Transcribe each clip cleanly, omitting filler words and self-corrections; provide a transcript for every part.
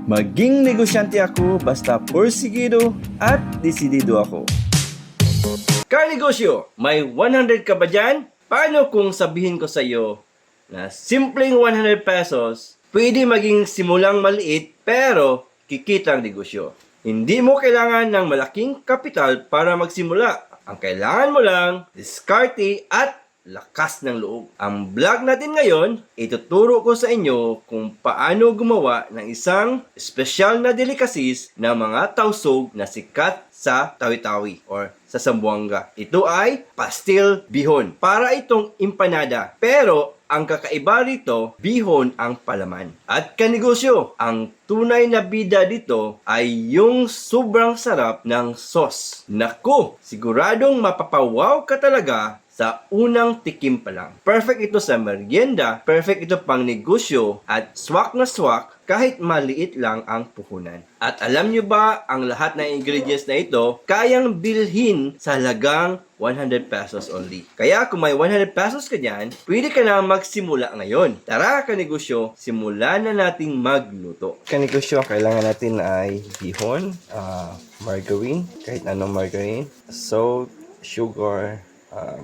Maging negosyante ako basta porsigido at desidido ako. Karnegosyo, may 100 ka ba dyan? Paano kung sabihin ko sa iyo na simpleng 100 pesos, pwede maging simulang maliit pero kikitang negosyo. Hindi mo kailangan ng malaking kapital para magsimula. Ang kailangan mo lang, diskarte at lakas ng loob. Ang vlog natin ngayon, ituturo ko sa inyo kung paano gumawa ng isang espesyal na delicacies na mga tausog na sikat sa Tawi-Tawi or sa Zamboanga. Ito ay pastil bihon. Para itong empanada. Pero ang kakaiba rito, bihon ang palaman. At kanegosyo, ang tunay na bida dito ay yung sobrang sarap ng sauce. Naku, siguradong mapapawaw ka talaga sa unang tikim pa lang. Perfect ito sa merienda, perfect ito pang negosyo, at swak na swak kahit maliit lang ang puhunan. At alam nyo ba, ang lahat ng ingredients na ito, kayang bilhin sa halagang 100 pesos only. Kaya kung may 100 pesos ka dyan, pwede ka na magsimula ngayon. Tara kanegosyo, simulan na nating magluto. Kanegosyo, kailangan natin ay bihon, margarine, kahit anong margarine, salt, sugar,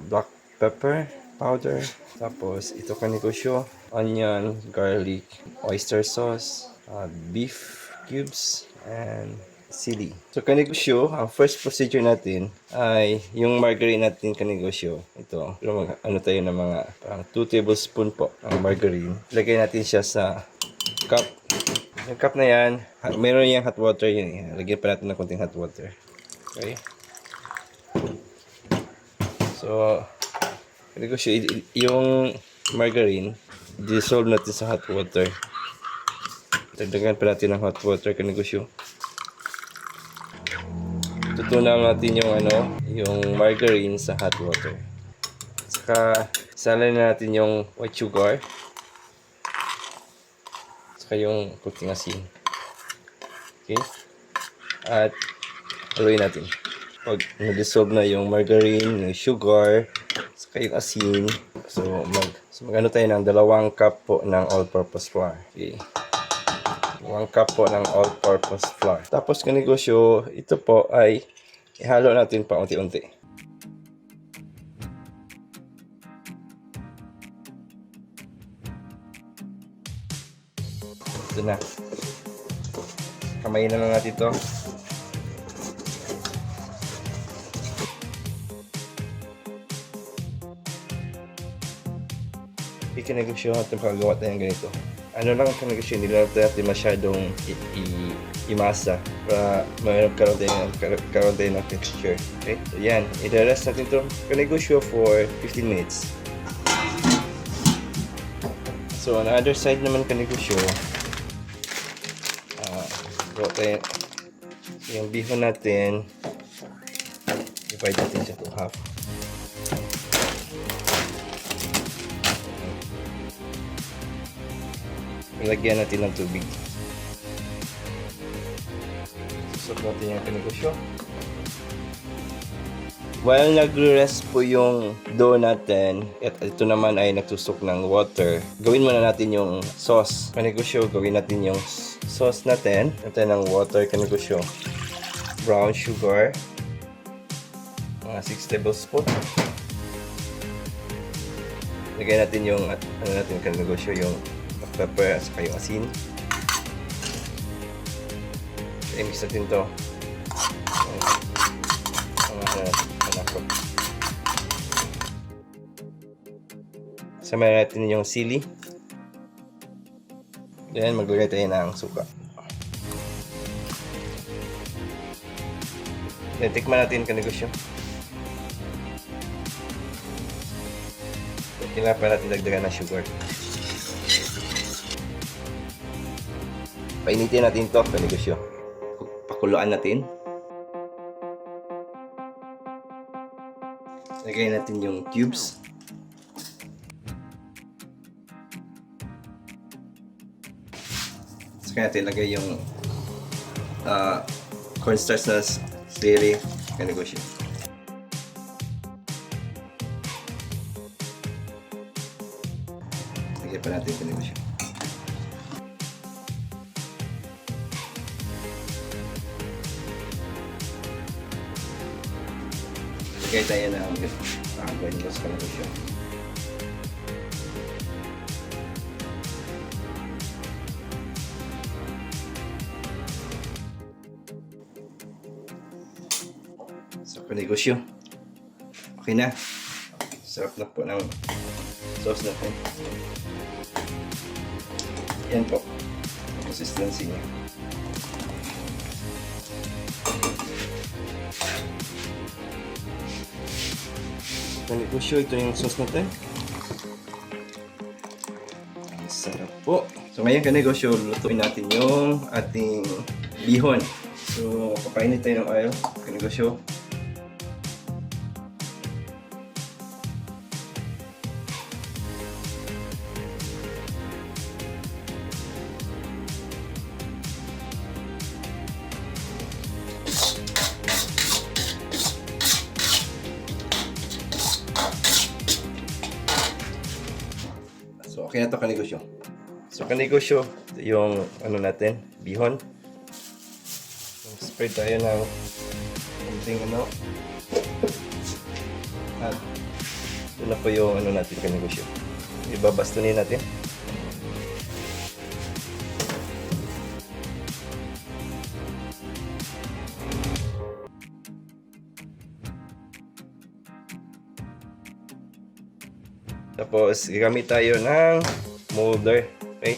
black pepper powder, tapos ito kanegosyo, onion, garlic, oyster sauce, beef cubes, and sili. So kanegosyo, ang first procedure natin ay yung margarine natin kanegosyo. Ito, ano tayo ng mga 2 tablespoon po ng margarine. Lagay natin siya sa cup. Yung cup na yan, meron yung hot water yun. Lagyan pa natin ng konting hot water. Okay. So, kanegosyo, yung margarine, dissolve natin sa hot water. Dagdagan pa natin ng hot water, kanegosyo. Tutunaw natin yung margarine sa hot water. Saka, salin na natin yung white sugar. Saka yung kunting asin. Okay? At, haluin natin. Pag na-dissolve na yung margarine, yung sugar, saka yung asin, so mag-ano tayo ng 2 cup po ng all-purpose flour. Okay. 1 cup po ng all-purpose flour. Tapos kanegosyo, ito po ay ihalo natin pa unti-unti. Ito na. Kamayin na lang natin ito. Kanegosyo natin paggawa tayo ng ganito. Ano lang kanegosyo, hindi lang natin masyadong imasa para mayroon karoon tayo ng texture. Okay? So yan, i-rest natin ito kanegosyo for 15 minutes. So on the other side naman kanegosyo, gawa tayo yung bihon natin, divide natin siya to half. Lagyan natin ng tubig. Susok natin yung kanegosyo. While nagre-rest po yung dough natin, at ito naman ay nagsusok ng water, gawin muna natin yung sauce. Kanegosyo, gawin natin yung sauce natin. Natin ng water, kanegosyo. Brown sugar. Mga 6 tablespoon. Lagyan natin yung, kanegosyo, yung pepper at saka yung asin. I-mix natin ito. Sama natin yung sili. Then maglagay tayo ng suka. Then tikman natin kanegosyo. Kailangan pa natin dagdagan ng sugar. Painitin natin ito, kanegosyo. Pakuluan natin. Lagay natin yung cubes. Saka natin lagay yung cornstarch na sili, kanegosyo. Lagay pa natin kanegosyo. Kaya tayo na ganyan sa negosyo. Sa negosyo. Okay na. Sarap na po ng sauce natin. Yan po. Consistency niya. Sa negosyo, ito yung sauce natin. Ang sarap po. So ngayon kanegosyo, lutuin natin yung ating bihon. So papainit tayo ng oil. Kanegosyo. So, okay na ito kanegosyo. So, kanegosyo, ito yung ano natin, bihon. So, spread tayo ng konting ano. At ito na po yung ano natin kanegosyo. Ibabastunin natin. Tapos, gagamit tayo ng molder. Okay?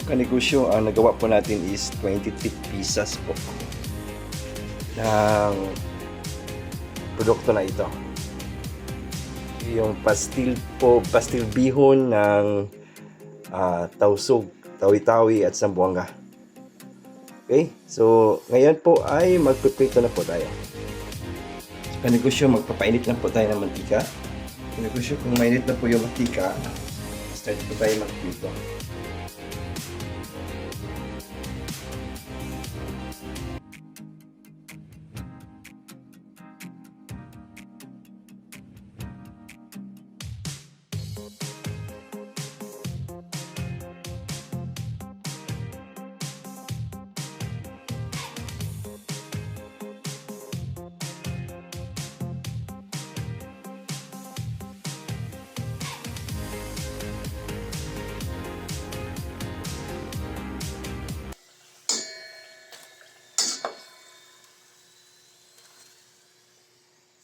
Kanegosyo, ang nagawa po natin is 23 pieces po ng produkto na ito. Yung pastil bihon ng tausog, tawi-tawi at sambuanga. Okay, so ngayon po ay magpiprito na po tayo. So, kanegosyo, magpapainit lang po tayo ng mantika. Kanegosyo, kung mainit na po yung mantika, start po tayo magprito.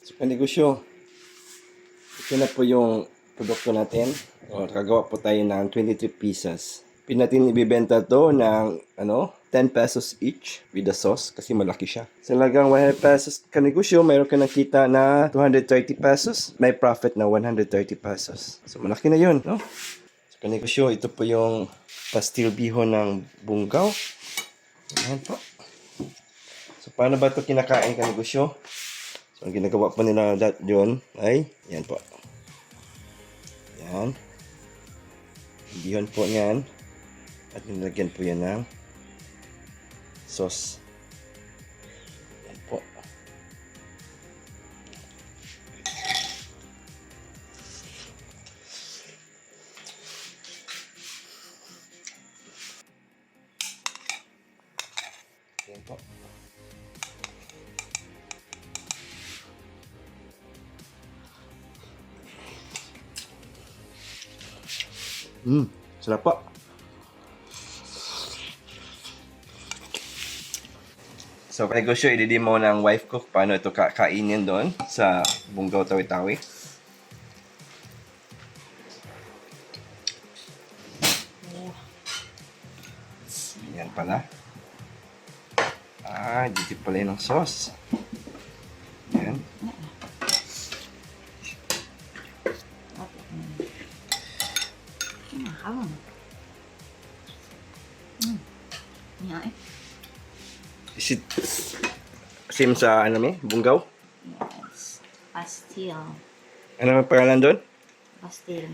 So, kanegosyo, ito na po yung produkto natin. O, nakagawa po tayo ng 23 pieces. Natin ibibenta to ng 10 pesos each with the sauce kasi malaki siya. Sa lagang 100 pesos kanegosyo, mayroon ka nakita na 230 pesos. May profit na 130 pesos. So malaki na yun, no? So kanegosyo, ito po yung pastil bihon ng Bungaw. Ayan po. So paano ba ito kinakain kanegosyo? So, ang ginagawa po nila yun ay, yan po. Yan. Bihon po yan. At nilagyan po yan ng sauce. Yan po. Yan po. Sarap po. So, negosyo, ididi mo ng wife ko paano ito kainin doon sa Bungaw Tawi-Tawi. Yan pala. Dito pala yun ng sauce. Yan. Không. Nhỏ. Is it same sa ano may? Bungaw? Yes. Pastil. Ano ang pangalan doon? Pastil.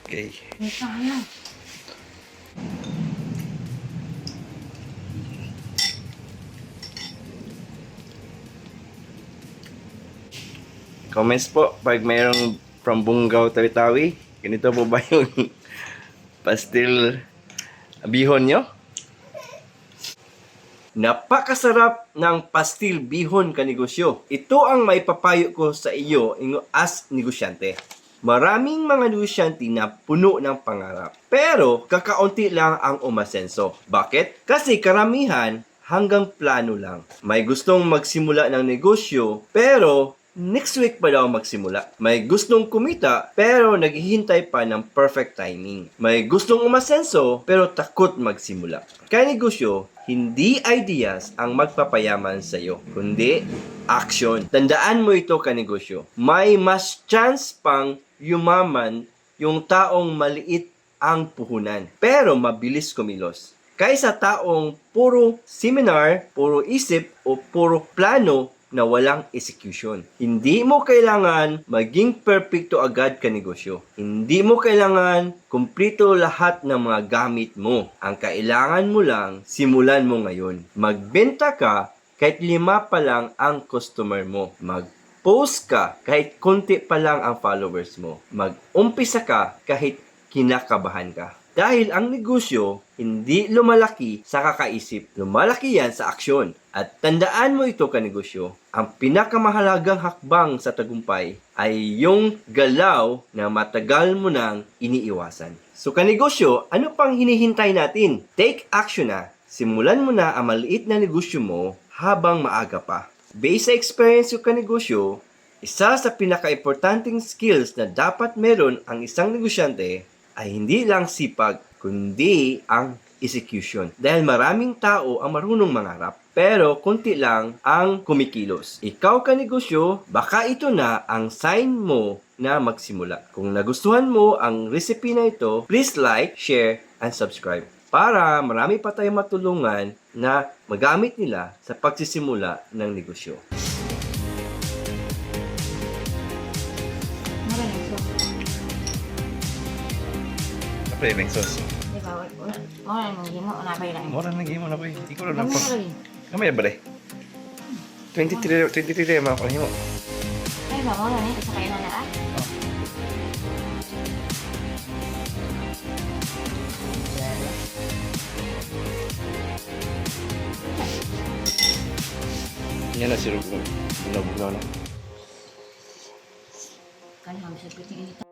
Okay. Ito yan. Comments po pag mayroong from Bungaw Tawi-Tawi. Ganito po ba yung pastil bihon nyo? Napakasarap ng pastil bihon kanegosyo. Ito ang maipapayo ko sa iyo as negosyante. Maraming mga negosyante na puno ng pangarap. Pero kakaunti lang ang umasenso. Bakit? Kasi karamihan hanggang plano lang. May gustong magsimula ng negosyo pero next week pa daw magsimula. May gustong kumita pero naghihintay pa ng perfect timing. May gustong umasenso pero takot magsimula. Kaya negosyo, hindi ideas ang magpapayaman sa iyo, kundi action. Tandaan mo ito kanegosyo. May mas chance pang yumaman yung taong maliit ang puhunan pero mabilis kumilos. Kaysa taong puro seminar, puro isip o puro plano na walang execution. Hindi mo kailangan maging perfecto agad ka negosyo. Hindi mo kailangan kumplito lahat ng mga gamit mo. Ang kailangan mo lang, simulan mo ngayon. Magbenta ka kahit 5 pa lang ang customer mo. Mag-post ka kahit konti pa lang ang followers mo. Mag-umpisa ka kahit kinakabahan ka. Dahil ang negosyo, hindi lumalaki sa kakaisip. Lumalaki yan sa aksyon. At tandaan mo ito kanegosyo, ang pinakamahalagang hakbang sa tagumpay ay yung galaw na matagal mo nang iniiwasan. So kanegosyo, ano pang hinihintay natin? Take action na. Simulan mo na ang maliit na negosyo mo habang maaga pa. Based sa experience ko kanegosyo, isa sa pinaka-importanting skills na dapat meron ang isang negosyante ay hindi lang sipag, kundi ang execution. Dahil maraming tao ang marunong mangarap, pero konti lang ang kumikilos. Ikaw kanegosyo, baka ito na ang sign mo na magsimula. Kung nagustuhan mo ang recipe na ito, please like, share, and subscribe para marami pa tayong matulungan na magamit nila sa pagsisimula ng negosyo. Pre, may sauce. Di ba? Mora nang gimo na ba lang. Mura na gimo na po. Ikaw lang Ano po. ba? Kamay ba rin? 23 rin mga kulang mo. Ay ba mo ni sa kayo na na. Yan na sirup ko. Bulag na. Kan hamsa piting ini.